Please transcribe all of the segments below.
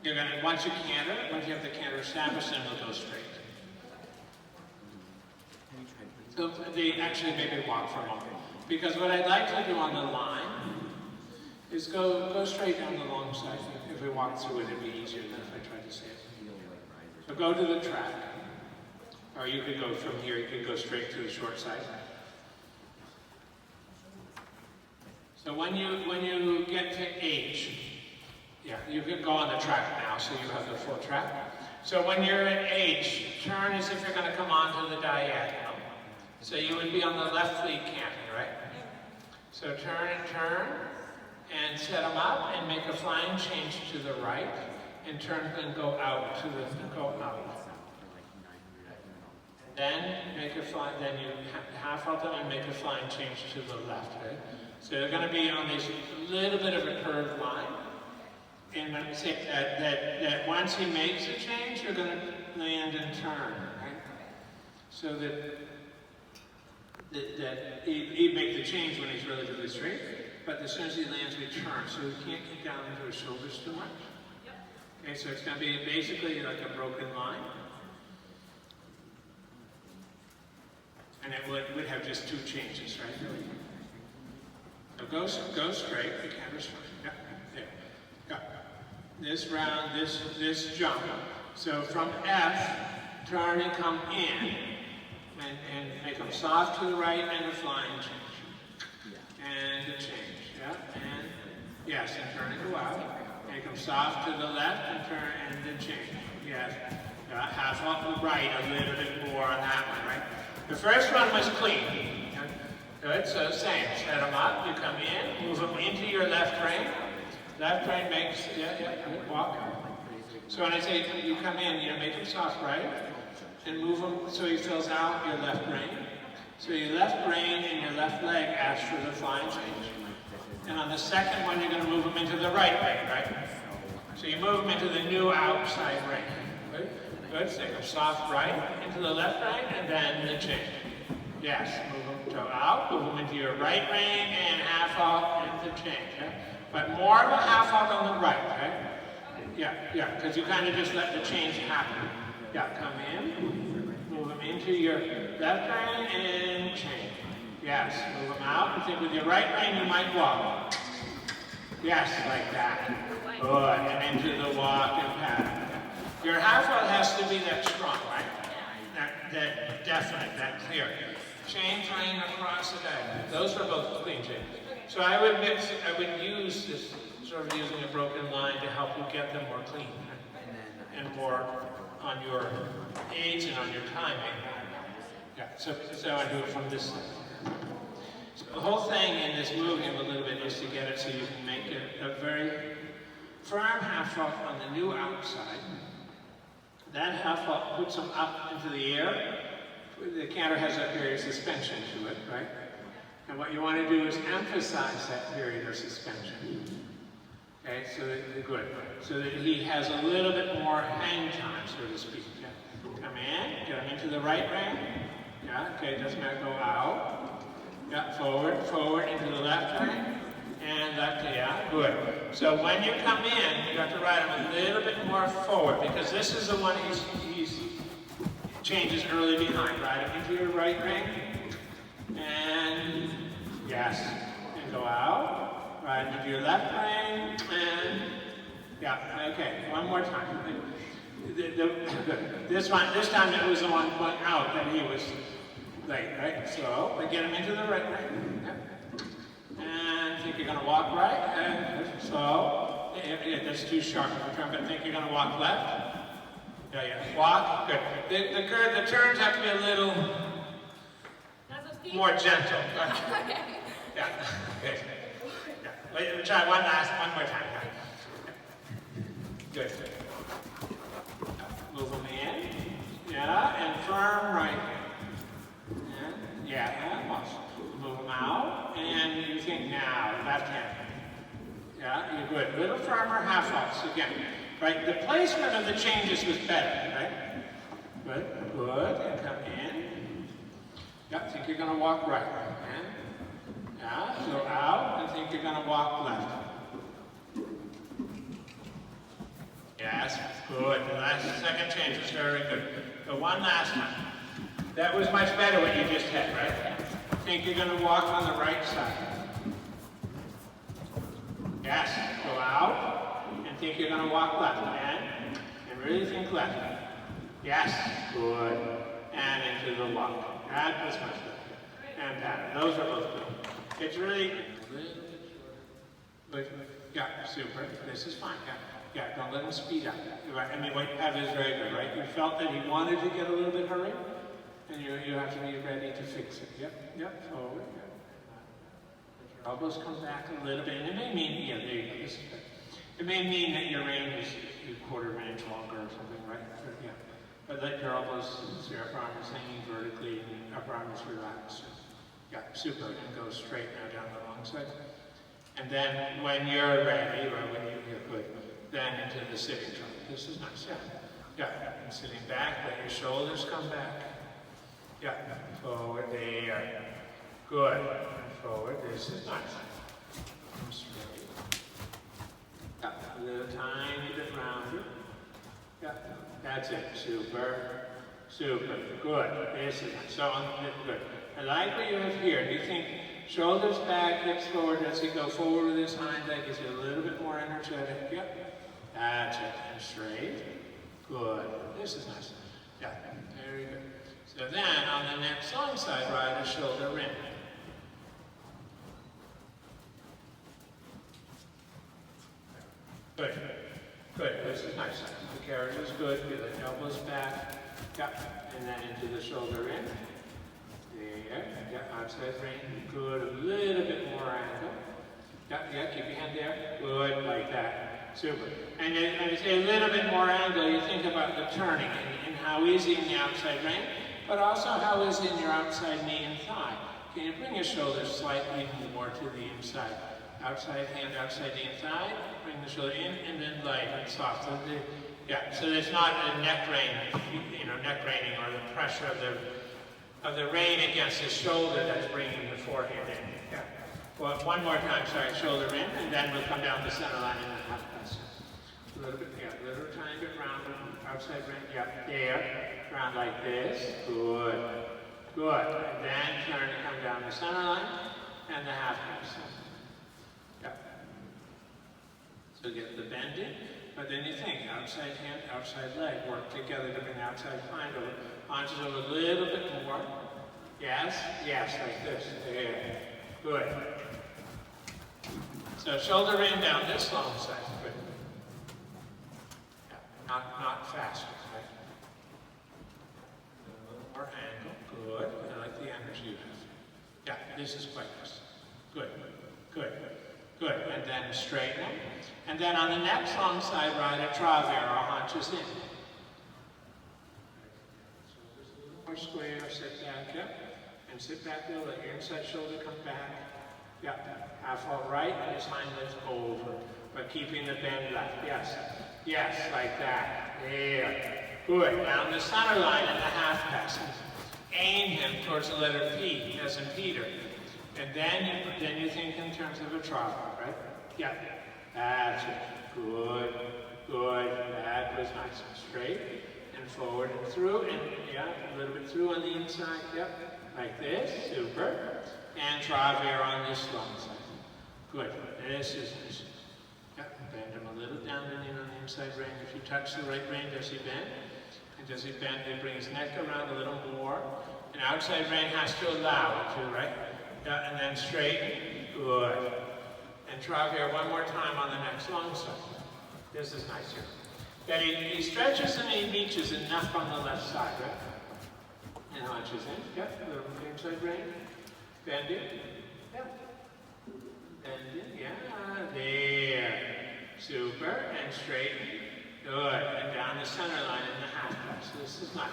You're going to, once you have the canter established, then we'll go straight. So actually maybe walk for a moment. Because what I'd like to do on the line is go straight down the long side. If we walk through it, it'd be easier than if I tried to say it. So go to the track. Or you could go from here, you could go straight to the short side. So when you get to H, yeah, you could go on the track now, so you have the full track. So when you're at H, turn as if you're going to come onto the diagonal. So you would be on the left lead canter, right? So turn, and set them up, and make a flying change to the right, and turn and go out go out. Then make a fly, then you half halt them and make a flying change to the left, right? So they're going to be on this little bit of a curved line. And that once he makes a change, you're going to land and turn, right? So that he'd make the change when he's relatively straight, but as soon as he lands, we turn. So he can't get down into his shoulders too much. Okay, so it's going to be basically like a broken line. And it would have just two changes, right? So go straight, the canter's fine. Yeah, there. Go. This round, this jump. So from F, turn and come in, and make them soft to the right and a flying change. And a change, yeah, and yes, and turn and go out. Make them soft to the left and turn and then change. Yes, half off the right, a little bit more on that one, right? The first one was clean. Good, so same, set them up, you come in, move them into your left rein. Left rein makes, walk. So when I say you come in, make them soft right, and move them so he fills out your left rein. So your left rein and your left leg asks for the flying change. And on the second one, you're going to move them into the right rein, right? So you move them into the new outside rein. Good, good, so go soft right, into the left rein, and then the change. Yes, move them out, move them into your right rein, and half halt into change. Yeah? But more of a half halt on the right, right? Yeah, because you kind of just let the change happen. Yeah, come in, move them into your left rein, and change. Yes, move them out, and think with your right rein you might walk. Yes, like that. Good, and into the walk and pattern. Your half halt has to be that strong, right? That definite, that clear. Change rein across the diagonal. Those were both clean changes. So I would use this, sort of using a broken line to help you get them more clean and more on your aids and on your timing. Yeah, so I do it from this side. So the whole thing in this moving a little bit is to get it so you can make it a very firm half halt on the new outside. That half halt puts them up into the air. The canter has a period of suspension to it, right? And what you want to do is emphasize that period of suspension. Okay, so that he has a little bit more hang time, so to speak. Yeah. Come in, get him into the right rein. Yeah, okay, doesn't matter, go out. Yeah, forward, into the left rein. And left, yeah, good. So when you come in, you have to ride him a little bit more forward, because this is the one he's changes early behind. Ride him into your right rein. And yes, and go out. Ride into your left rein. And yeah, okay, one more time. This time it was the one going out that he was late, right? So we get him into the right rein. Yeah. And think you're going to walk right. And so that's too sharp of a turn, but think you're going to walk left. Yeah, walk. Good. The turns have to be a little more gentle. Okay. Yeah. Good. Yeah. Wait, try one more time. Good. Move them in. Yeah, and firm right. Yeah, almost. Move them out, and you think now, left hand. Yeah, you're good. Little firmer half halts again. Right, the placement of the changes was better, right? Good, and come in. Yeah, think you're going to walk right. In. Yeah, go out, and think you're going to walk left. Yes, good. The last second change was very good. But one last time. That was much better what you just had, right? Think you're going to walk on the right side. Yes, go out and think you're going to walk left. And really think left. Yes, good. And into the walk. That was much better. And pattern. Those are both good. It's really good. Yeah, super. This is fine. Yeah, don't let him speed up. I mean, what you have is very good, right? You felt that he wanted to get a little bit hurried, and you have to be ready to fix it. Yep, forward. Yep. Your elbows come back a little bit, and it may mean, yeah, there you go. This is good. It may mean that your range is a quarter range longer or something, right? Yeah. But let your elbows, so your upper arm is hanging vertically, and your upper arm is relaxed. Yeah, super. And go straight now down the long side. And then when you're ready, or when you're good, then into the sitting trunk. This is nice, yeah. And sitting back, let your shoulders come back. Yeah, forward there. Good. And forward, this is nice. And straight. Yeah, a little tiny bit rounder. Yeah, that's it. Super. Super. Good. This is nice. So, good. I like what you have here. Do you think shoulders back, hips forward? Does he go forward with his hind leg? Is he a little bit more energetic? Yep. That's it. And straight. Good. This is nice. Yeah. Very good. So then, on the next long side, ride a shoulder in. Good. Good. This is nice. The carriage is good. Get the elbows back. Yep. And then into the shoulder in. There. Yeah. Outside rein. Good. A little bit more angle. Yeah. Keep your hand there. Good. Like that. Super. And when you say a little bit more angle, you think about the turning and how easy in the outside rein, but also how is in your outside knee and thigh. Can you bring your shoulders slightly more to the inside? Outside hand, outside knee and thigh. Bring the shoulder in and then light and soft. Yeah. So there's not a neck rein, neck reining or the pressure of the rein against the shoulder that's bringing the forehand in. Yeah. Well, one more time. Sorry. Shoulder in, and then we'll come down the center line and then half pass. A little bit, yeah, a little tiny bit round, outside rein, yeah, there, round like this, good, good, and then turn to come down the center line, and the half pass, yeah. So get the bend in, but then you think, outside hand, outside leg, work together to bring the outside hind over, haunches over a little bit more, yes, like this, there, good. So shoulder in down this long side, good. Not fast, right? A little more angle. Good. I like the energy you have. Yeah, this is quite nice. Good. And then straighten. And then on the next long side, ride a travers or haunches in. Shoulders a little more square, sit back, yep. And sit back there, let your inside shoulder come back. Yep. Half out right and his hind legs over. But keeping the bend left. Yes, like that. There. Good. Down the center line and the half pass. Aim him towards the letter P, as in Peter. And then you think in terms of a travers, right? Yeah. That's it. Good. That was nice and straight. And forward and through. And yeah, a little bit through on the inside. Yep. Like this. Super. And travers on this long side. Good. This is nice. Bend him a little down and in on the inside rein. If you touch the right rein, does he bend? And does he bend? He brings his neck around a little more. And outside rein has to allow it to, right? Yeah, and then straighten. Good. And travers one more time on the next long side. This is nice here. Then he stretches and he reaches enough on the left side, right? And launches in. Yep, little inside rein. Bend it. Yep. Bend it. Yeah, there. Super, and straighten, good, and down the center line in the half pass. This is nice.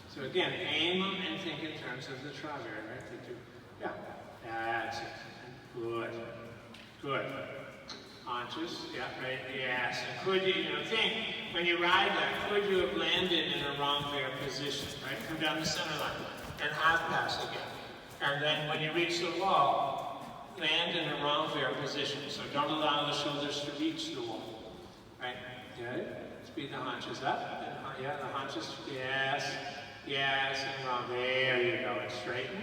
So again, aim them and think in terms of the travers, right? Yeah, that's it. Good. Haunches, yeah, right, yes. And could you think, when you ride that, could you have landed in a wrong fair position, right? Come down the center line, and half pass again. And then when you reach the wall, land in a wrong fair position. So don't allow the shoulders to reach the wall. right? Good. Speed the haunches up. And, yeah, the haunches, yes, yes, and wrong. There you go, and straighten.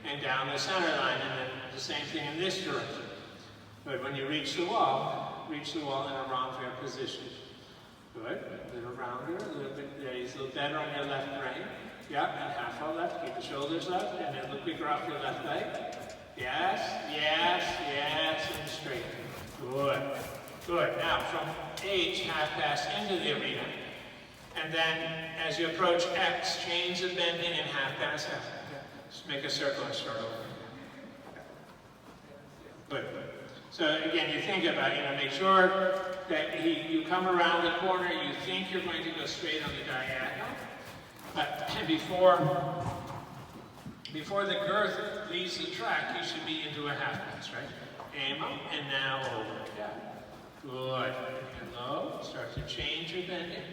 And down the center line, and then the same thing in this direction. But when you reach the wall in a round fair position. Good. A little rounder, a little bit, there, he's a little better on your left rein. Yep, and half out left, keep the shoulders up, and then look bigger off your left leg. Yes, yes, yes, and straight. Good. Good. Now, from H, half pass into the arena. And then, as you approach X, change the bending and half pass out. Just make a circle and start over. Good. So again, you think about, make sure that you come around the corner, you think you're going to go straight on the diagonal. But before the girth leaves the track, you should be into a half pass, right? Aim up, and now over. Yeah. Good. And low. Start to change your bending.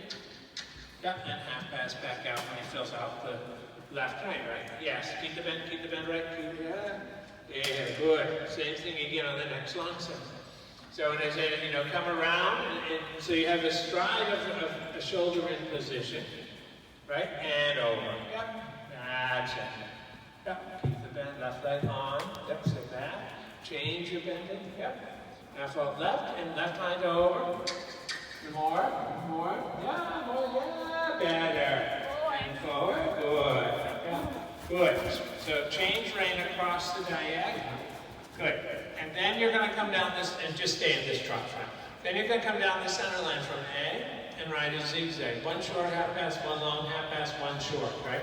Yeah, and half pass back out when he fills out the left rein, right? Yes. Keep the bend right. Yeah, good. Same thing again on the next long set. So when I say, come around, and so you have a stride of a shoulder in position, right? And over. Yep. That's it. Yep. Keep the bend, left leg on. Yep, so that. Change your bending. Yep. Half out left, and left line to over. More. Yeah, more, yeah. Better. And forward. Good. Yeah. Good. So change rein across the diagonal. Good. And then you're going to come down this, and just stay in this trot front. Then you're going to come down the center line from A and ride a zigzag. One short half pass, one long half pass, one short, right?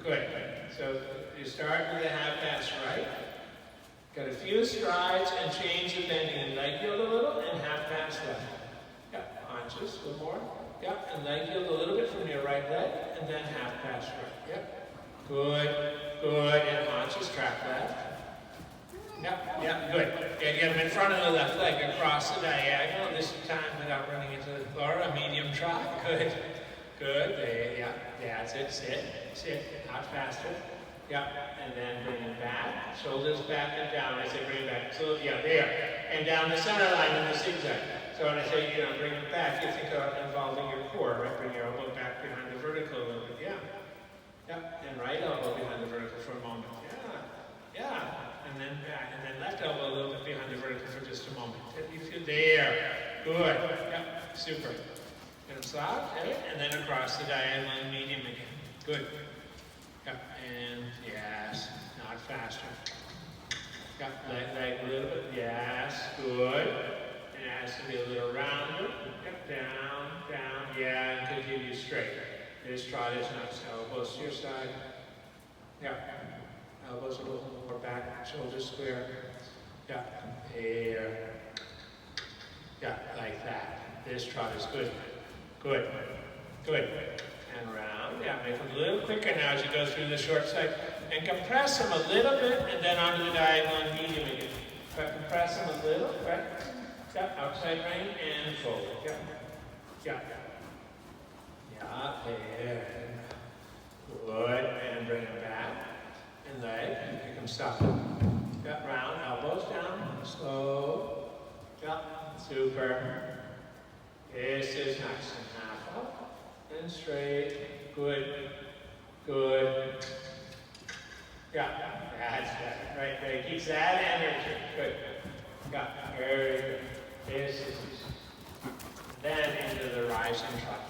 Good. So you start with a half pass right. Got a few strides and change the bending and leg yield a little and half pass left. Yep, haunches, a little more. Yep, and leg yield a little bit from your right leg and then half pass right. Yep. Good, and haunches, track left. Yep, good. Yeah, get them in front of the left leg across the diagonal, this time without running into the floor, a medium trot. Good. There, yeah, that's it, sit, out faster. Yep, and then bring it back, shoulders back and down. I say bring it back, so yeah, there. And down the center line in the zigzag. So when I say, bring it back, you think of involving your core, right? Bring your elbow back behind the vertical a little bit, yeah. Yep, and right elbow behind the vertical for a moment. Yeah. And then back, and then left elbow a little bit behind the vertical for just a moment. You feel there. Good. Yep, super. And stop, and then across the diagonal and medium again. Good. Yep, and yes, not faster. Yep, leg a little bit. Yes, good. And it has to be a little rounder. Yep, down. Yeah, and continue straight. This trot is nice. Elbows to your side. Yeah. Elbows a little more back, shoulders square. Yeah. Here. Yeah, like that. This trot is good. Good. And round. Yeah, make them a little quicker now as you go through the short side. And compress them a little bit and then onto the diagonal and medium again. But compress them a little, right? Yeah, outside rein and forward. Yeah, there. Good, and bring them back. And leg, and make them stop. Yeah, round, elbows down, slow. Yeah, super. This is nice. And half up, and straight. Good. Yeah, that's that. Right, keeps that energy. Good. Yeah, very good. This is then into the rising trot.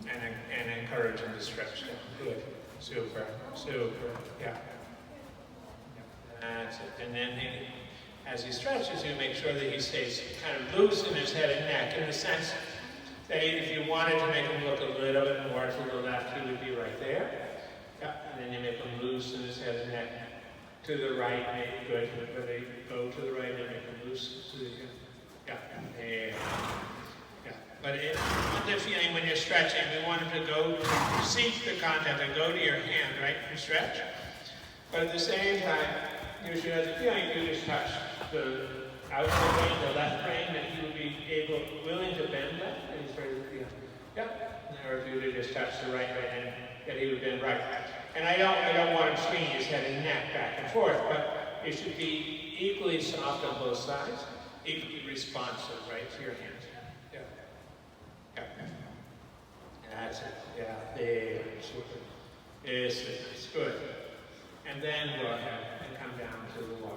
And encourage him to stretch down. Good. Super. Yeah. That's it. And then as he stretches, you make sure that he stays kind of loose in his head and neck, in the sense that if you wanted to make him look a little bit more to the left, he would be right there. Yeah. And then you make him loose in his head and neck. To the right, make good. Where they go to the right and make him loose. So yeah. There. But the feeling when you're stretching, we want him to go to seek the contact and go to your hand, right, and stretch. But at the same time, you should have the feeling you just touch the outside rein, the left rein, that he would be willing to bend that, and he's ready to feel. Yeah. Or if you would just touch the right rein, that he would bend right. And I don't want him swinging his head and neck back and forth, but It should be equally soft on both sides, equally responsive, right, to your hands. Yeah. Yeah. That's it. Yeah, there. Super. It's good. And then go ahead and come down to the wall.